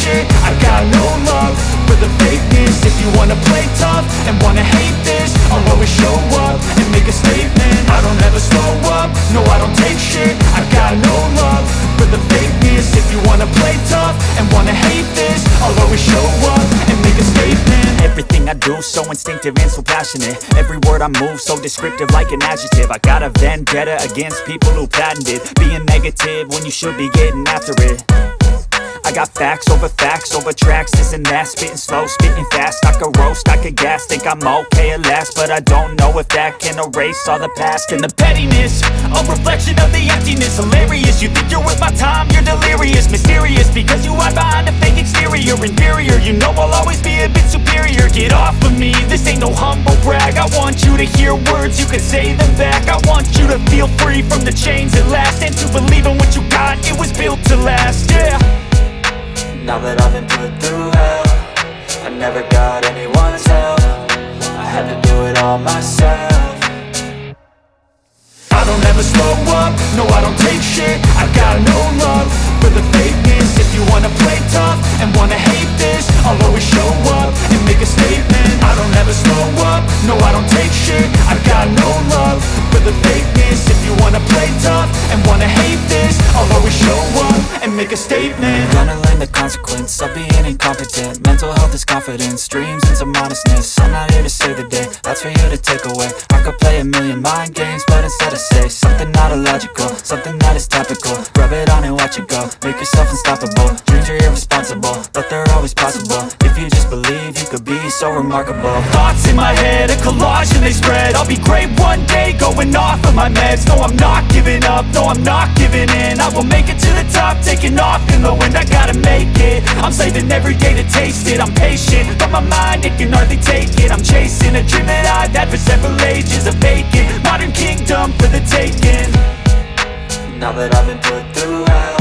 shit. I got no love for the fakeness. If you wanna play tough and wanna hate this, I'll always show up and make a statement. I don't ever slow up, no I don't take shit. I got no love for the fakeness. If you wanna play tough and wanna hate this, I'll always show up and make a statement. Everything I do so instinctive and so passionate. Every word I move so descriptive like an adjective. I got a vendetta against people who patented being negative when you should be getting after it. I got facts over tracks, this and that. Spitting slow, spitting fast, I could roast, I could gas. Think I'm okay at last, but I don't know if that can erase all the past. And the pettiness, a reflection of the emptiness. Hilarious, you think you're worth my time, you're delirious. Mysterious, because you hide behind a fake exterior. Inferior, you know I'll always be a bit superior. Get off of me, this ain't no humble brag. I want you to hear words, you can say them back. I want you to feel free from the chains at last, and to believe in what you got, it was built to last, yeah. Now that I've been put through hell, I never got anyone's help. I had to do it all myself. I don't ever slow up, no I don't take shit. I got no love for the fakeness. If you wanna play tough and wanna hate this, I'll always show up and make a statement. I don't ever slow up, no I don't take shit. I got no love for the fakeness. If you wanna play tough and wanna hate this, I'll always show up and make a statement. Gonna learn the consequence of being incompetent. Mental health is confidence, dreams and some honestness. I'm not here to save the day, that's for you to take away. I could play a million mind games, but instead I say something not illogical, something that is topical. Rub it on and watch it go, make yourself unstoppable. Dreams are irresponsible, but they're always possible. If you just believe, you could be so remarkable. Thoughts in my head, a collage and they spread. I'll be great one day, going off of my meds. No I'm not giving up, no I'm not giving in. I will make it to the top, taking off in the wind. I gotta make it, I'm saving every day to taste it. I'm patient, but my mind, it can hardly take it. I'm chasing a dream that I've had for several ages. A vacant, modern kingdom for the taking. Now that I've been put through hell,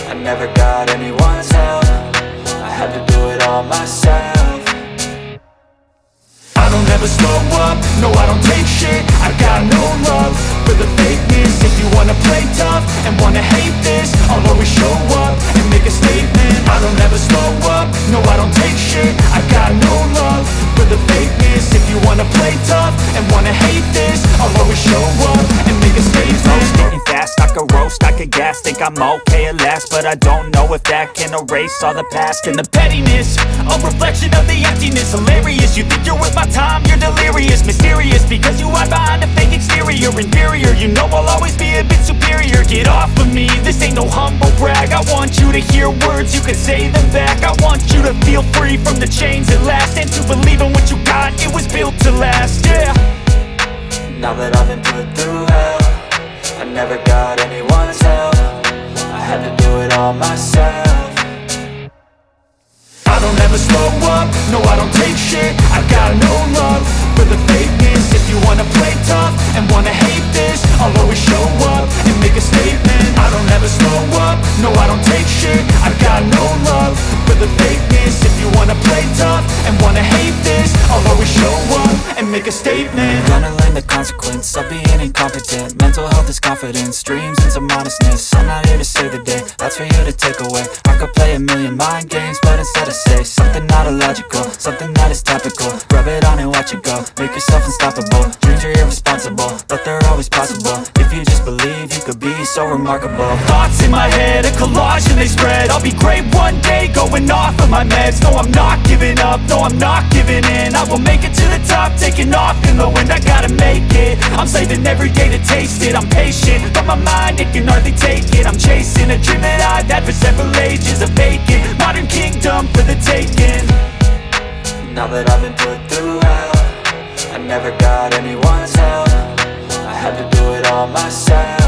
I never got anyone's help. I had to do it all myself. I don't ever slow up, no I don't take shit. I got no love for the fakeness. If you wanna play tough and wanna hate this, I'll always show up and make a statement. I don't ever slow up, no I don't take shit. I got no love for the fakeness. If you wanna play tough and wanna hate this, I'll always show up and make a statement. Spitting fast, I could roast, I could gas. Think I'm okay at last, but I don't know if that can erase all the past. And the pettiness, a reflection of the emptiness. Hilarious, you think you're worth my time, you're delirious. Mysterious, because you hide behind a fake exterior. Inferior, you know I'll always be a bit superior. Get off of me, this ain't no humble brag. I want you to hear words, you can say them back. I want you to feel free from the chains at last, and to believe in what you got, it was built to last, yeah. Now that I've been put through hell, I never got anyone's help. I had to do it all myself. I don't ever slow up, no I don't take shit. I got no love for the fakeness. If you wanna play tough and wanna hate this, I'll always show up and make a statement. I don't ever slow up, no I don't take shit. I got no love for the fakeness. If you wanna play tough and wanna hate this, I'll always show up and make a statement. Gonna learn the consequence of being incompetent. Mental health is confidence, dreams and some honestness. I'm not here to save the day, that's for you to take away. I could play a million mind games, but instead I say something not illogical, something that is topical. Rub it on and watch it go, make yourself unstoppable. Dreams are irresponsible, but they're always possible. If you just believe, you could be so remarkable. Thoughts in my head, a collage and they spread. I'll be great one day, going off of my meds. No I'm not giving up, no I'm not giving in. I will make it to the top, taking off in the wind. I gotta make it, I'm saving every day to taste it. I'm patient, but my mind, it can hardly take it. I'm chasing a dream that I've had for several ages. A vacant, modern kingdom for the taking. Now that I've been put through hell, I never got anyone's help. I had to do it all myself.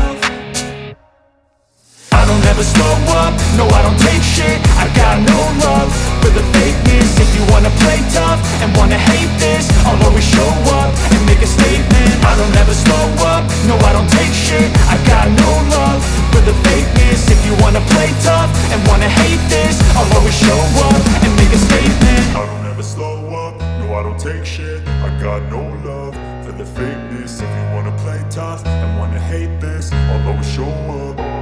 I don't ever slow up, no I don't take shit. I got no love for the fakeness. If you wanna play tough and wanna hate this, I'll always show up and make a statement. I don't ever slow up, no I don't take shit. I got no love for the fakeness. If you wanna play tough and wanna hate this, I'll always show up and make a statement. I don't ever slow up, no I don't take shit. I got no love for the fakeness. If you wanna play tough and wanna hate this, I'll always show up.